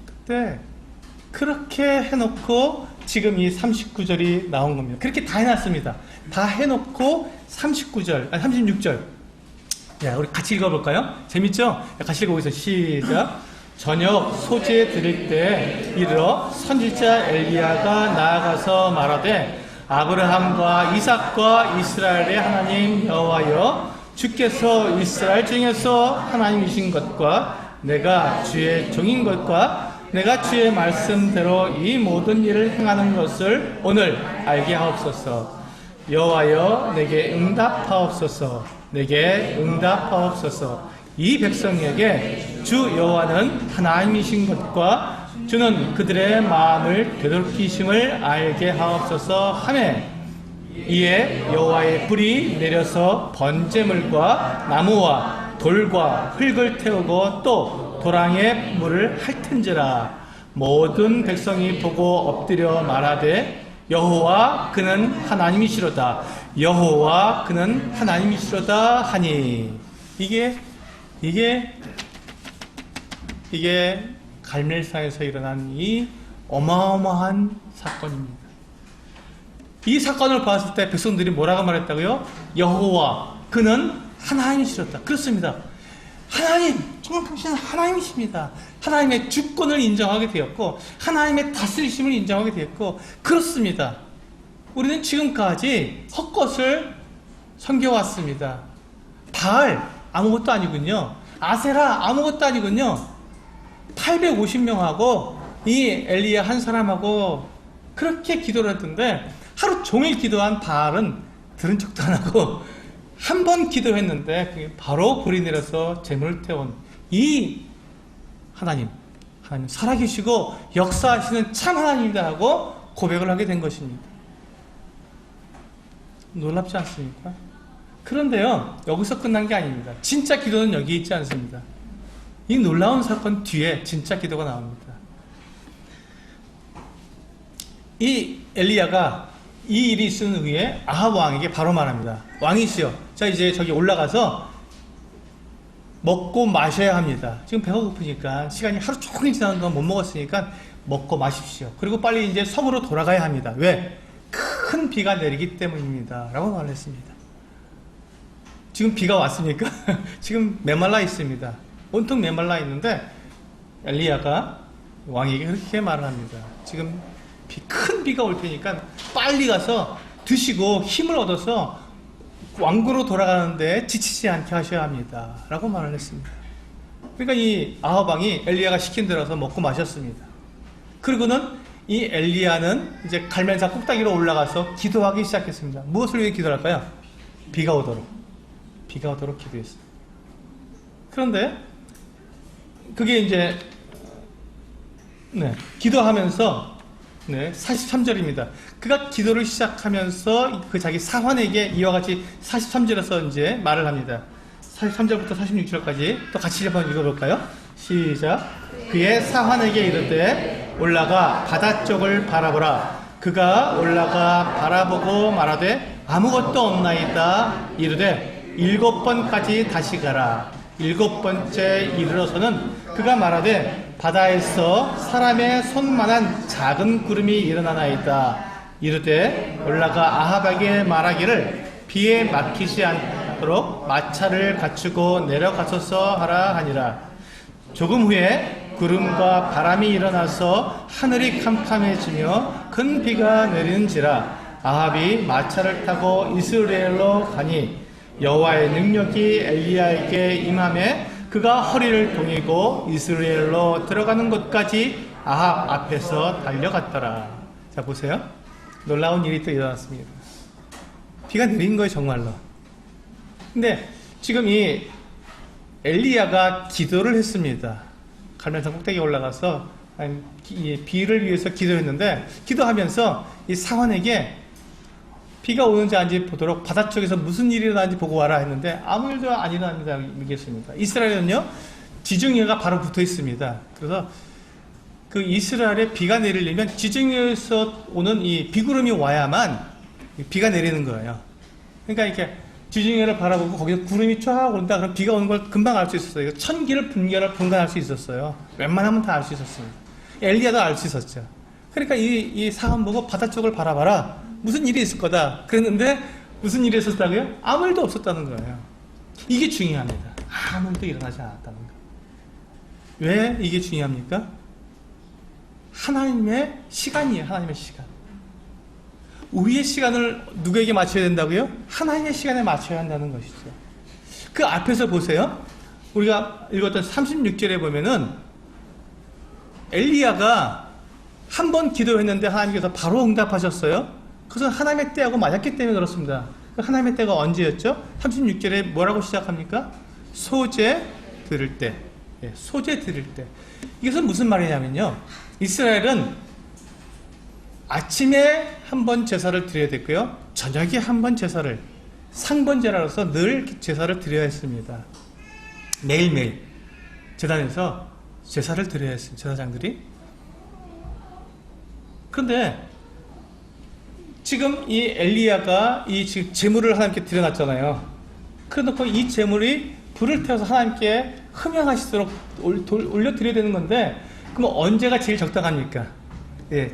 그때 그렇게 해놓고 지금 이 39절이 나온 겁니다. 그렇게 다 해놨습니다. 다 해놓고 39절, 아니 36절. 야, 우리 같이 읽어볼까요? 재밌죠? 같이 읽어보겠습니다. 시작. 저녁 소재 드릴 때 이르러 선지자 엘리야가 나아가서 말하되 아브라함과 이삭과 이스라엘의 하나님 여호와여, 주께서 이스라엘 중에서 하나님이신 것과 내가 주의 종인 것과 내가 주의 말씀대로 이 모든 일을 행하는 것을 오늘 알게 하옵소서. 여호와여 내게 응답하옵소서. 내게 응답하옵소서. 이 백성에게 주 여호와는 하나님이신 것과 주는 그들의 마음을 되돌이키심을 알게 하옵소서 하매, 이에 여호와의 불이 내려서 번제물과 나무와 돌과 흙을 태우고 또 도랑에 물을 핥은지라. 모든 백성이 보고 엎드려 말하되 여호와 그는 하나님이시로다. 여호와 그는 하나님이시로다 하니. 이게 갈멜산에서 일어난 이 어마어마한 사건입니다. 이 사건을 봤을 때 백성들이 뭐라고 말했다고요? 여호와 그는 하나님이시로다. 그렇습니다. 하나님, 정말 당신은 하나님이십니다. 하나님의 주권을 인정하게 되었고 하나님의 다스리심을 인정하게 되었고 그렇습니다. 우리는 지금까지 헛것을 섬겨왔습니다. 바알, 아무것도 아니군요. 아세라 아무것도 아니군요. 850명하고 이 엘리야 한 사람하고 그렇게 기도를 했던데 하루 종일 기도한 바알은 들은 척도 안 하고 한 번 기도했는데 그게 바로 불이 내려서 재물을 태운 이 하나님 살아계시고 역사하시는 참 하나님이다 하고 고백을 하게 된 것입니다. 놀랍지 않습니까? 그런데요, 여기서 끝난 게 아닙니다. 진짜 기도는 여기 있지 않습니다. 이 놀라운 사건 뒤에 진짜 기도가 나옵니다. 이 엘리야가 이 일이 있은 후에 아합 왕에게 바로 말합니다. 왕이시여, 자 이제 저기 올라가서 먹고 마셔야 합니다. 지금 배가 고프니까 시간이 하루 종일 지나는 동안 못 먹었으니까 먹고 마십시오. 그리고 빨리 이제 성으로 돌아가야 합니다. 왜? 큰 비가 내리기 때문입니다. 라고 말했습니다. 지금 비가 왔습니까? 지금 메말라 있습니다. 온통 메말라 있는데 엘리야가 왕에게 그렇게 말을 합니다. 지금 큰 비가 올 테니까 빨리 가서 드시고 힘을 얻어서 왕국으로 돌아가는데 지치지 않게 하셔야 합니다. 라고 말을 했습니다. 그러니까 이 아합 왕이 엘리야가 시킨 대로서 먹고 마셨습니다. 그리고는 이 엘리야는 이제 갈멜산 꼭대기로 올라가서 기도하기 시작했습니다. 무엇을 위해 기도할까요? 비가 오도록 기도했습니다. 그런데 그게 이제 기도하면서 43절입니다. 그가 기도를 시작하면서 그 자기 사환에게 이와 같이 43절에서 이제 말을 합니다. 43절부터 46절까지 또 같이 한번 읽어볼까요? 시작. 그의 사환에게 이르되 올라가 바다 쪽을 바라보라. 그가 올라가 바라보고 말하되 아무것도 없나이다. 이르되 7번까지 다시 가라. 7번째 이르러서는 그가 말하되 바다에서 사람의 손만한 작은 구름이 일어나나이다. 이르되 올라가 아합에게 말하기를 비에 막히지 않도록 마차를 갖추고 내려가소서 하라 하니라. 조금 후에 구름과 바람이 일어나서 하늘이 캄캄해지며 큰 비가 내리는지라. 아합이 마차를 타고 이스라엘로 가니 여호와의 능력이 엘리야에게 임하매 그가 허리를 동이고 이스라엘로 들어가는 곳까지 아합 앞에서 달려갔더라. 자 보세요. 놀라운 일이 또 일어났습니다. 비가 내린 거예요, 정말로. 근데 지금 이 엘리야가 기도를 했습니다. 갈멜산 꼭대기에 올라가서 비를 위해서 기도했는데 기도하면서 이 사환에게 비가 오는지 아닌지 보도록 바다 쪽에서 무슨 일이 일어나는지 보고 와라 했는데 아무 일도 안 일어납니다. 얘기했습니다. 이스라엘은요, 지중해가 바로 붙어 있습니다. 그래서 그 이스라엘에 비가 내리려면 지중해에서 오는 이 비구름이 와야만 비가 내리는 거예요. 그러니까 이렇게 지중해를 바라보고 거기서 구름이 쫙 온다. 그럼 비가 오는 걸 금방 알 수 있었어요. 천기를 분간할 수 있었어요. 웬만하면 다 알 수 있었습니다. 엘리야도 알 수 있었죠. 그러니까 이 사람 보고 바다 쪽을 바라봐라. 무슨 일이 있을 거다. 그랬는데 무슨 일이 있었다고요? 아무 일도 없었다는 거예요. 이게 중요합니다. 아무 일도 일어나지 않았다는 거. 왜 이게 중요합니까? 하나님의 시간이에요. 하나님의 시간. 우리의 시간을 누구에게 맞춰야 된다고요? 하나님의 시간에 맞춰야 한다는 것이죠. 그 앞에서 보세요. 우리가 읽었던 36절에 보면은 엘리야가 한 번 기도했는데 하나님께서 바로 응답하셨어요. 그것은 하나님의 때하고 맞았기 때문에 그렇습니다. 하나님의 때가 언제였죠? 36절에 뭐라고 시작합니까? 소제 들을 때. 소제 들을 때. 이것은 무슨 말이냐면요, 이스라엘은 아침에 한 번 제사를 드려야 됐고요, 저녁에 한 번 제사를, 상번제라서 늘 제사를 드려야 했습니다. 매일매일 제단에서 제사를 드려야 했습니다. 제사장들이. 그런데 지금 이 엘리야가 이 지금 제물을 하나님께 드려놨잖아요. 그래놓고 이 제물이 불을 태워서 하나님께 흠양하시도록 올려드려야 되는 건데, 그럼 언제가 제일 적당합니까?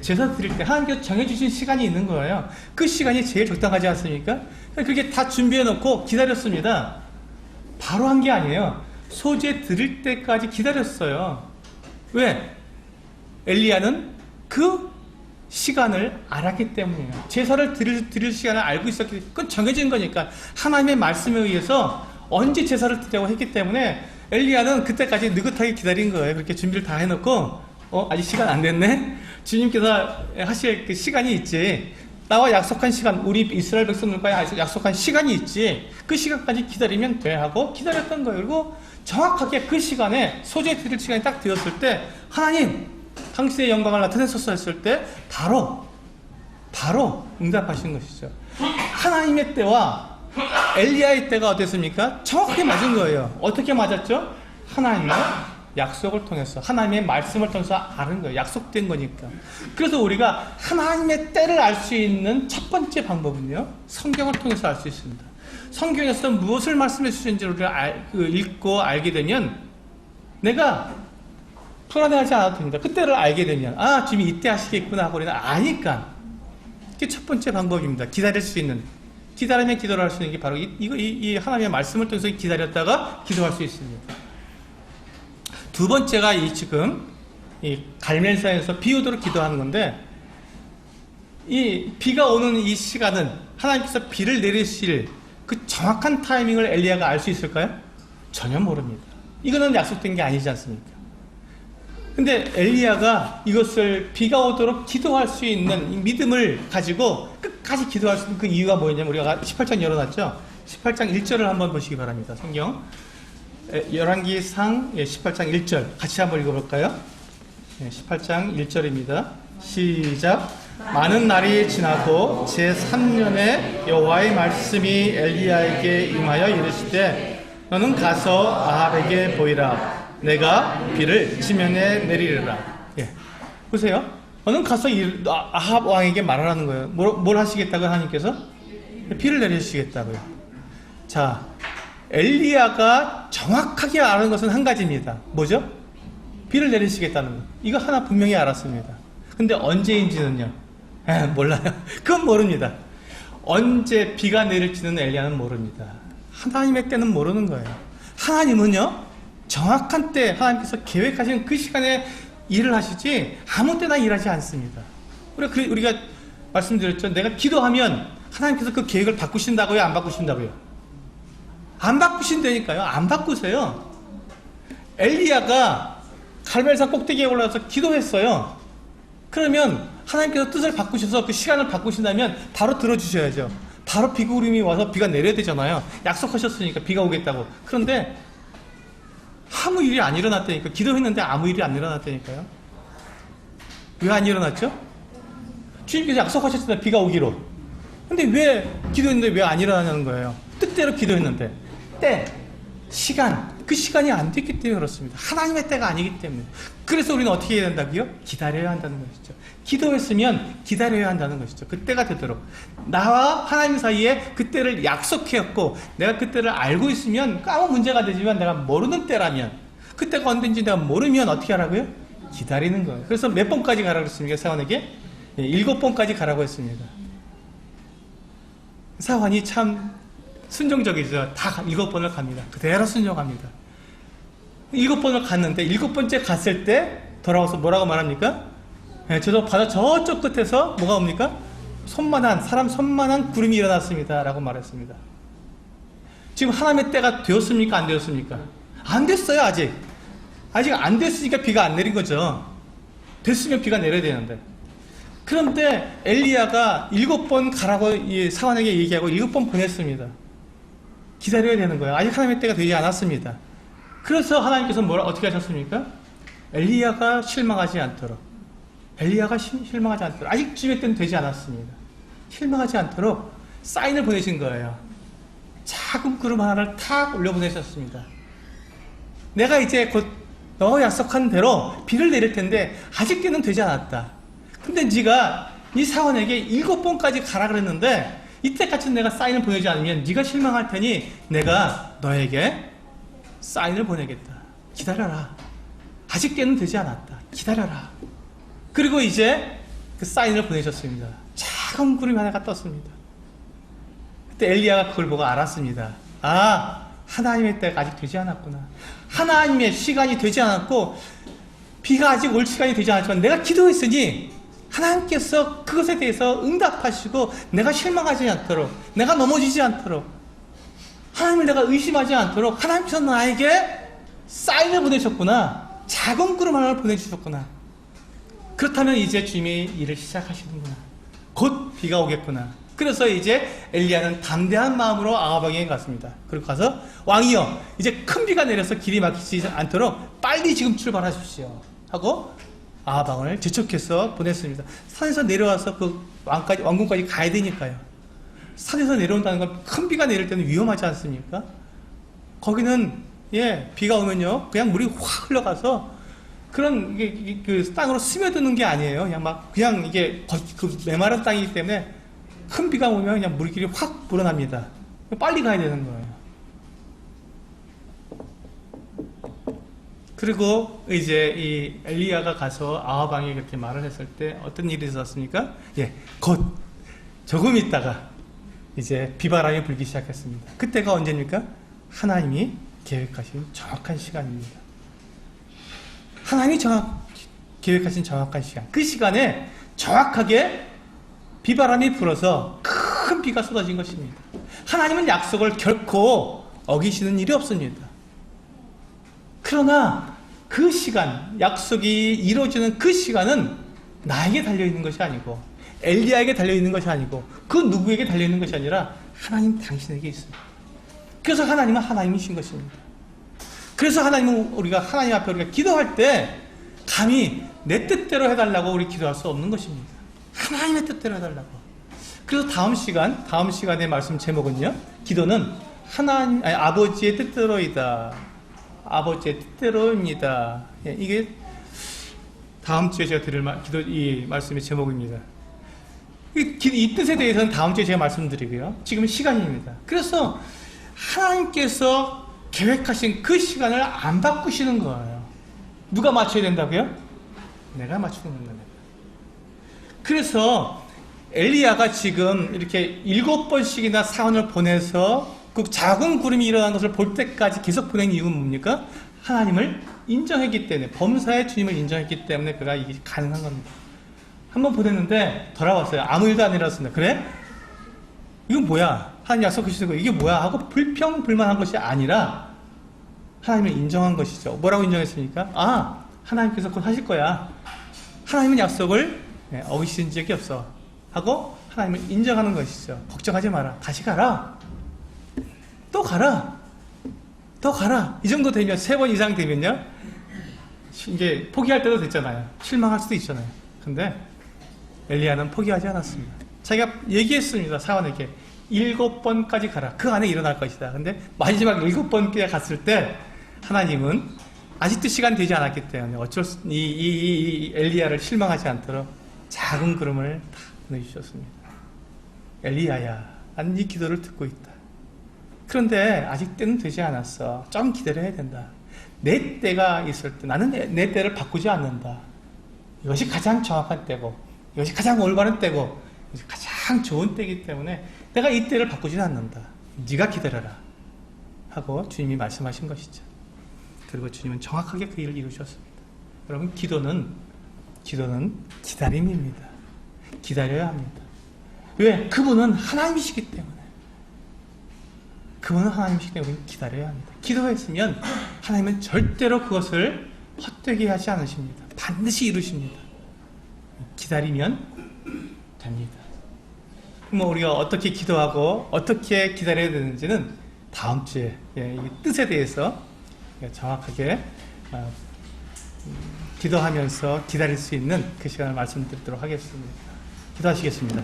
제사 드릴 때 하나님께서 정해주신 시간이 있는 거예요. 그 시간이 제일 적당하지 않습니까? 그렇게 다 준비해놓고 기다렸습니다. 바로 한 게 아니에요. 소제 드릴 때까지 기다렸어요. 왜? 엘리야는 그 시간을 알았기 때문이에요. 제사를 드릴 시간을 알고 있었기 때문에 그건 정해진 거니까. 하나님의 말씀에 의해서 언제 제사를 드리라고 했기 때문에 엘리야는 그때까지 느긋하게 기다린 거예요. 그렇게 준비를 다 해놓고 아직 시간 안 됐네? 주님께서 하실 그 시간이 있지. 나와 약속한 시간, 우리 이스라엘 백성들과 약속한 시간이 있지. 그 시간까지 기다리면 돼 하고 기다렸던 거예요. 그리고 정확하게 그 시간에 소재 드릴 시간이 딱 되었을 때 하나님 당신의 영광을 나타내소서 했을 때 바로 응답하신 것이죠. 하나님의 때와 엘리야의 때가 어땠습니까? 정확하게 맞은 거예요. 어떻게 맞았죠? 하나님의 약속을 통해서, 하나님의 말씀을 통해서 아는 거예요. 약속된 거니까. 그래서 우리가 하나님의 때를 알 수 있는 첫 번째 방법은요, 성경을 통해서 알 수 있습니다. 성경에서 무엇을 말씀해 주시는지를 우리가 읽고 알게 되면 내가 불안해하지 않아도 됩니다. 그때를 알게 되면 주님이 이때 하시겠구나 하고 우리는 아니까. 이게 첫 번째 방법입니다. 기다릴 수 있는, 기다리면 기도를 할 수 있는 게 바로 이 하나님의 말씀을 통해서 기다렸다가 기도할 수 있습니다. 두 번째가 지금 갈멜산에서 비 오도록 기도하는 건데, 이 비가 오는 이 시간은 하나님께서 비를 내리실 그 정확한 타이밍을 엘리야가 알 수 있을까요? 전혀 모릅니다. 이거는 약속된 게 아니지 않습니까? 근데 엘리야가 이것을 비가 오도록 기도할 수 있는 이 믿음을 가지고 끝까지 기도할 수 있는 그 이유가 뭐였냐면, 우리가 18장 열어놨죠? 18장 1절을 한번 보시기 바랍니다. 성경 열왕기상 18장 1절 같이 한번 읽어볼까요? 18장 1절입니다. 시작. 많은 날이 지나고 제3년에 여호와의 말씀이 엘리야에게 임하여 이르시되 너는 가서 아합에게 보이라. 내가 비를 지면에 내리리라. 보세요. 너는 가서 아합 왕에게 말하라는 거예요. 뭘 하시겠다고요? 하나님께서 비를 내리시겠다고요. 자, 엘리야가 정확하게 아는 것은 한 가지입니다. 뭐죠? 비를 내리시겠다는 거. 이거 하나 분명히 알았습니다. 근데 언제인지는요? 몰라요. 그건 모릅니다. 언제 비가 내릴지는 엘리야는 모릅니다. 하나님의 때는 모르는 거예요. 하나님은요, 정확한 때 하나님께서 계획하신 그 시간에 일을 하시지 아무 때나 일하지 않습니다. 우리가 말씀드렸죠. 내가 기도하면 하나님께서 그 계획을 바꾸신다고요? 안 바꾸신다고요? 안 바꾸신다니까요. 안 바꾸세요. 엘리야가 갈멜산 꼭대기에 올라가서 기도했어요. 그러면 하나님께서 뜻을 바꾸셔서 그 시간을 바꾸신다면 바로 들어주셔야죠. 바로 비구름이 와서 비가 내려야 되잖아요. 약속하셨으니까 비가 오겠다고. 그런데 아무 일이 안 일어났다니까. 기도했는데 아무 일이 안 일어났다니까요. 왜 안 일어났죠? 주님께서 약속하셨잖아요. 비가 오기로. 근데 왜 기도했는데 왜 안 일어나냐는 거예요. 뜻대로 기도했는데 때, 시간, 그 시간이 안 됐기 때문에 그렇습니다. 하나님의 때가 아니기 때문에. 그래서 우리는 어떻게 해야 된다고요? 기다려야 한다는 것이죠. 기도했으면 기다려야 한다는 것이죠. 그때가 되도록 나와 하나님 사이에 그때를 약속했고 내가 그때를 알고 있으면 아무 문제가 되지만 내가 모르는 때라면, 그때가 언제인지 내가 모르면 어떻게 하라고요? 기다리는 거예요. 그래서 몇 번까지 가라고 했습니까? 사환에게 7번까지 가라고 했습니다. 사환이 참 순종적이죠. 다 7번을 갑니다. 그대로 순종합니다. 7번을 갔는데 7번째 갔을 때 돌아와서 뭐라고 말합니까? 저도 바다 저쪽 끝에서 뭐가 옵니까? 사람 손만한 구름이 일어났습니다 라고 말했습니다. 지금 하나님의 때가 되었습니까? 안 되었습니까? 안 됐어요. 아직 안 됐으니까 비가 안 내린 거죠. 됐으면 비가 내려야 되는데. 그런데 엘리야가 7번 가라고 사환에게 얘기하고 7번 보냈습니다. 기다려야 되는 거예요. 아직 하나님의 때가 되지 않았습니다. 그래서 하나님께서 어떻게 하셨습니까? 엘리야가 실망하지 않도록, 아직 주님의 때는 되지 않았습니다. 실망하지 않도록 사인을 보내신 거예요. 작은 구름 하나를 탁 올려보내셨습니다. 내가 이제 곧 너 약속한 대로 비를 내릴 텐데 아직 때는 되지 않았다. 근데 네가 네 사원에게 7번까지 가라 그랬는데 이때까지 내가 사인을 보내지 않으면 네가 실망할 테니 내가 너에게 사인을 보내겠다. 기다려라. 아직 때는 되지 않았다. 기다려라. 그리고 이제 그 사인을 보내셨습니다. 작은 구름이 하나가 떴습니다. 그때 엘리야가 그걸 보고 알았습니다. 하나님의 때가 아직 되지 않았구나. 하나님의 시간이 되지 않았고 비가 아직 올 시간이 되지 않았지만 내가 기도했으니 하나님께서 그것에 대해서 응답하시고 내가 실망하지 않도록, 내가 넘어지지 않도록 하나님을 내가 의심하지 않도록 하나님께서 나에게 사인을 보내셨구나. 작은 구름 하나를 보내주셨구나. 그렇다면 이제 주님이 일을 시작하시는구나. 곧 비가 오겠구나. 그래서 이제 엘리야는 담대한 마음으로 아합왕에게 갔습니다. 그리고 가서 왕이여 이제 큰 비가 내려서 길이 막히지 않도록 빨리 지금 출발하십시오 하고 아합왕을 재촉해서 보냈습니다. 산에서 내려와서 그 왕궁까지 가야 되니까요. 산에서 내려온다는 건 큰 비가 내릴 때는 위험하지 않습니까? 거기는 비가 오면요 그냥 물이 확 흘러가서 그런 그 땅으로 스며드는 게 아니에요. 그냥 이게 그 메마른 땅이기 때문에 큰 비가 오면 그냥 물길이 확 불어납니다. 빨리 가야 되는 거예요. 그리고 이제 이 엘리야가 가서 아합왕에게 그렇게 말을 했을 때 어떤 일이 있었습니까? 곧 조금 있다가 이제 비바람이 불기 시작했습니다. 그때가 언제입니까? 하나님이 계획하신 정확한 시간입니다. 하나님이 계획하신 정확한 시간. 그 시간에 정확하게 비바람이 불어서 큰 비가 쏟아진 것입니다. 하나님은 약속을 결코 어기시는 일이 없습니다. 그러나 그 시간, 약속이 이루어지는 그 시간은 나에게 달려있는 것이 아니고 엘리야에게 달려있는 것이 아니고 그 누구에게 달려있는 것이 아니라 하나님 당신에게 있습니다. 그래서 하나님은 하나님이신 것입니다. 그래서 하나님은 우리가 하나님 앞에 우리가 기도할 때 감히 내 뜻대로 해달라고 우리 기도할 수 없는 것입니다. 하나님의 뜻대로 해달라고. 그래서 다음 시간의 말씀 제목은요. 기도는 아버지의 뜻대로이다. 아버지의 뜻대로입니다. 이게 다음 주에 제가 드릴 이 말씀의 제목입니다. 이 뜻에 대해서는 다음 주에 제가 말씀드리고요. 지금은 시간입니다. 그래서 하나님께서 계획하신 그 시간을 안 바꾸시는 거예요. 누가 맞춰야 된다고요? 내가 맞추는 겁니다. 그래서 엘리야가 지금 이렇게 7번씩이나 사원을 보내서 그 작은 구름이 일어난 것을 볼 때까지 계속 보낸 이유는 뭡니까? 하나님을 인정했기 때문에, 범사의 주님을 인정했기 때문에 그가 이게 가능한 겁니다. 한번 보냈는데 돌아왔어요. 아무 일도 안 일어났습니다. 그래? 이건 뭐야? 하나님 약속하시는 거 이게 뭐야? 하고 불평불만한 것이 아니라 하나님을 인정한 것이죠. 뭐라고 인정했습니까? 하나님께서 곧 하실 거야. 하나님은 약속을 어기신 적이 없어 하고 하나님을 인정하는 것이죠. 걱정하지 마라. 다시 가라. 또 가라. 더 가라. 이 정도 되면 3번 이상 되면요 이제 포기할 때도 됐잖아요. 실망할 수도 있잖아요. 근데 엘리야는 포기하지 않았습니다. 자기가 얘기했습니다. 사원에게 7번까지 가라. 그 안에 일어날 것이다. 근데 마지막 7번까지 갔을 때 하나님은 아직도 시간 되지 않았기 때문에 어쩔 수 이 엘리야를 실망하지 않도록 작은 구름을 다 보내주셨습니다. 엘리야야, 나는 네 기도를 듣고 있다. 그런데 아직 때는 되지 않았어. 좀 기다려야 된다. 내 때가 있을 때 나는 내 때를 바꾸지 않는다. 이것이 가장 정확한 때고 이것이 가장 올바른 때고 이것이 가장 좋은 때이기 때문에 내가 이 때를 바꾸지는 않는다. 네가 기다려라 하고 주님이 말씀하신 것이죠. 그리고 주님은 정확하게 그 일을 이루셨습니다. 여러분, 기도는 기다림입니다. 기다려야 합니다. 왜? 그분은 하나님이시기 때문에. 그분은 하나님이시기 때문에 우리는 기다려야 합니다. 기도했으면 하나님은 절대로 그것을 헛되게 하지 않으십니다. 반드시 이루십니다. 기다리면 됩니다. 우리가 어떻게 기도하고 어떻게 기다려야 되는지는 다음 주에 이 뜻에 대해서 정확하게 기도하면서 기다릴 수 있는 그 시간을 말씀드리도록 하겠습니다. 기도하시겠습니다.